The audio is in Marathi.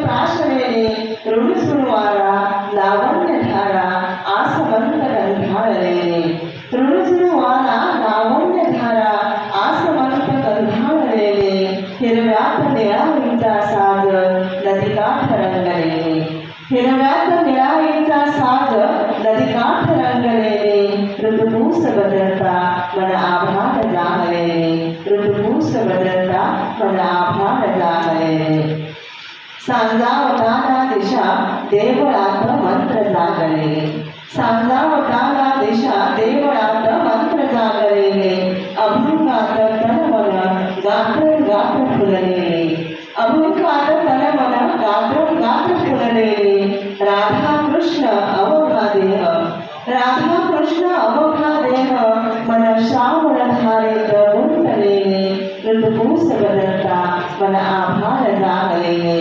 प्राशलेले ऋणसुरवारा लावण्यधारा आसमंत गंधाळलेले ऋणसुरवारा लावण्यधारा आसमंत गंधाळलेले हिरव्यात निळाईचा साज नदीकाठ रंगलेले हिरव्यात निळाईचा साज नदीकाठ रंगलेले ऋतुपूस बदलता मन आभाळ जाहलेले ऋतुपूस बदलता मन आभाळ जाहलेले सांजावताना दिशा देवळात मंत्र जागलेले सांजावताना दिशा देवळात मंत्र जागलेले अभंगात तनमन गात्र गात्र फुललेले अभंगात तनमन गात्र गात्र फुललेले राधा कृष्ण अवघा देह राधा कृष्ण अवघा देह मन श्रावण धारेत गुंतलेले ऋतुपूस बदलता मन आभाळ जागलेले